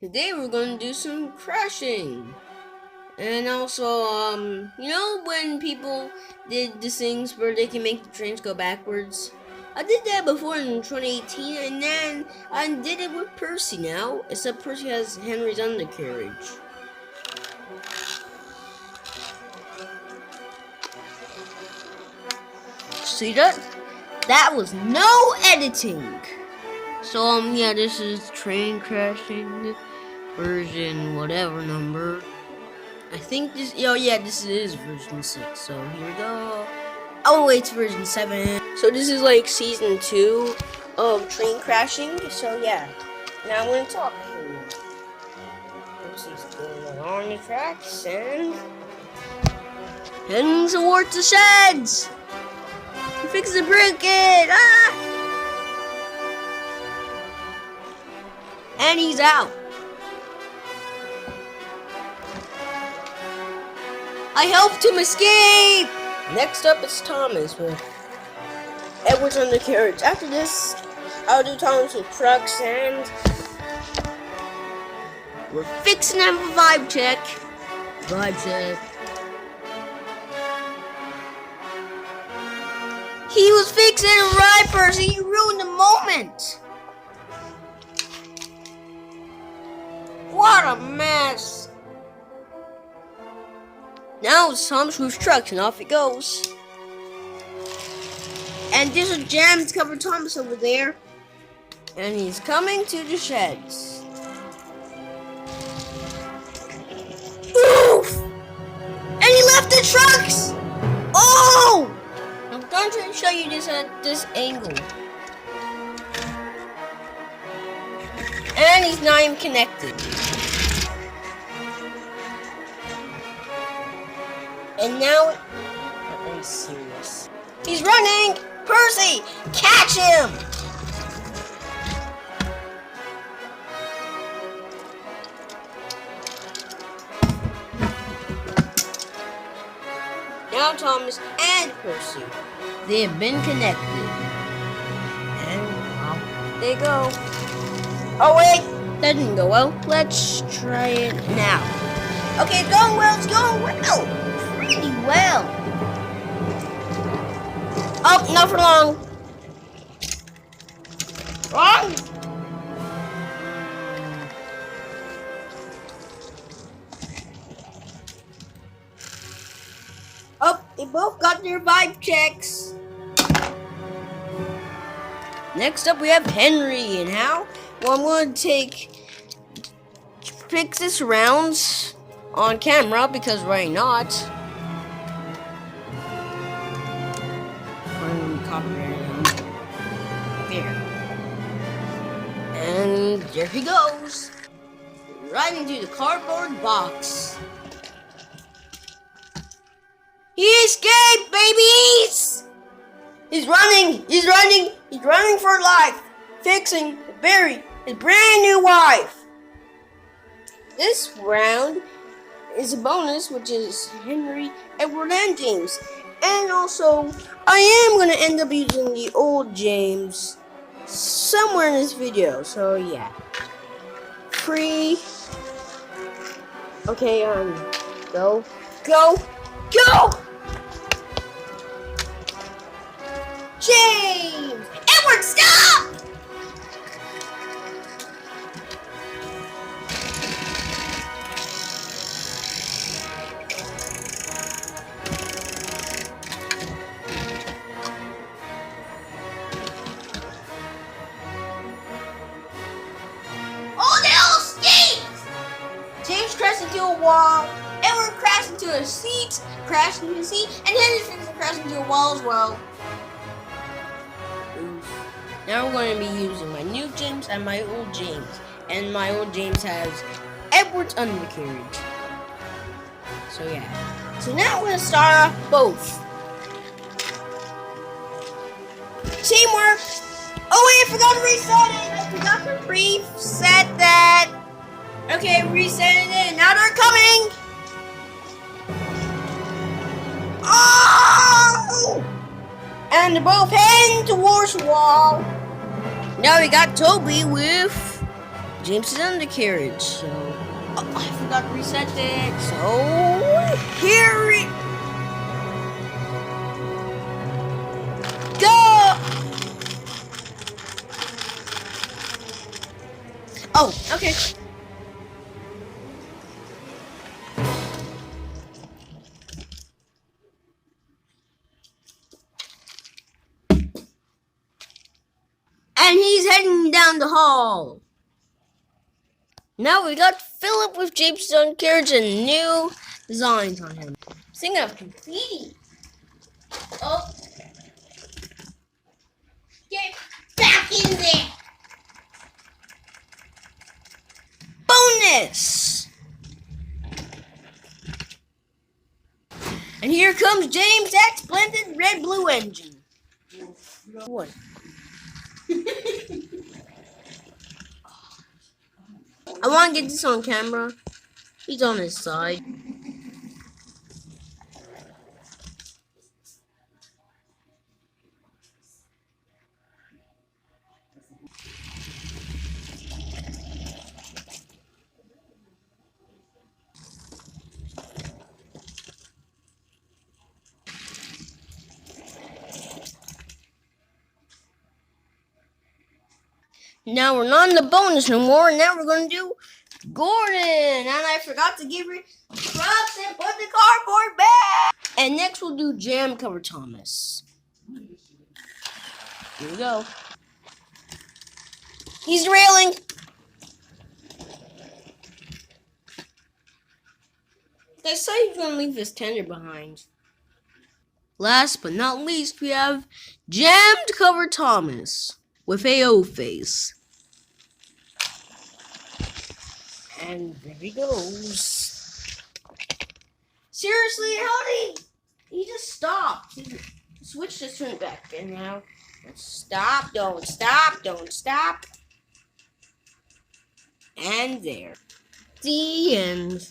Today we're going to do some crashing. And also, you know when people did these things where they can make the trains go backwards? I did that before in 2018, and then I did it with Percy now, except Percy has Henry's undercarriage. See that? That was no editing. So, yeah, this is train crashing version whatever number. I think this, oh yeah, this is version 6, so here we go. Oh wait, it's version 7. So this is like season 2 of train crashing, so yeah. Now I'm gonna talk here. Percy's going along the tracks and heading towards the sheds! He fixed the bridge! Ah! And he's out. I helped him escape! Next up is Thomas with Edward's undercarriage. After this, I'll do Thomas with trucks and we're fixing him a vibe check. Vibe check. He was fixing it right, Percy. He ruined the moment. What a mess. Now it's Thomas with trucks and off he goes. And there's a jam to cover Thomas over there. And he's coming to the sheds. Oof! And he left the trucks! Oh! I'm going to show you this at this angle. And he's not even connected. And now, I'm serious. He's running! Percy, catch him! Now Thomas and Percy, they have been connected. And off they go. Oh wait, that didn't go well. Let's try it now. Okay, it's going well, it's going well. Pretty well. Oh, not for long. Wrong. Oh, they both got their vibe checks. Next up, we have Henry, and how? Well, I'm going to fix this rounds on camera because why not? There. And there he goes. Right into the cardboard box. He escaped, babies! He's running! He's running! He's running for life! Fixing to bury his brand new wife! This round is a bonus, which is Henry, Edward, and James. And also, I am going to end up using the old James somewhere in this video, so yeah. Free. Okay, go. Go! Go! James! Edward, stop! James crashed into a wall, Edward crashed into a seat, and Henry crashed into a wall as well. Oof. Now we're going to be using my new James and my old James. And my old James has Edward's undercarriage. So yeah. So now we're going to start off both. Teamwork! Oh wait, I forgot to reset it! I forgot to reset that! Okay, resetting it. Now they're coming! Oh! And they're both heading towards the wall. Now we got Toby with James's undercarriage. So oh, I forgot to reset it. So here it go. Oh, okay. And he's heading down the hall. Now we got Philip with James' own carriage and new designs on him. Thinking of completing. Oh. Get back in there. Bonus. And here comes James' X blended red blue engine. What? I want to get this on camera. He's on his side. Now we're not in the bonus no more. Now we're going to do Gordon. And I forgot to give her props and put the cardboard back. And next we'll do Jam Cover Thomas. Here we go. He's railing. They say he's going to leave his tender behind. Last but not least, we have Jammed Cover Thomas with AO face. And there he goes. Seriously, how did he just stopped? The switch just turned back, and now stop, don't stop, don't stop. And there. The end.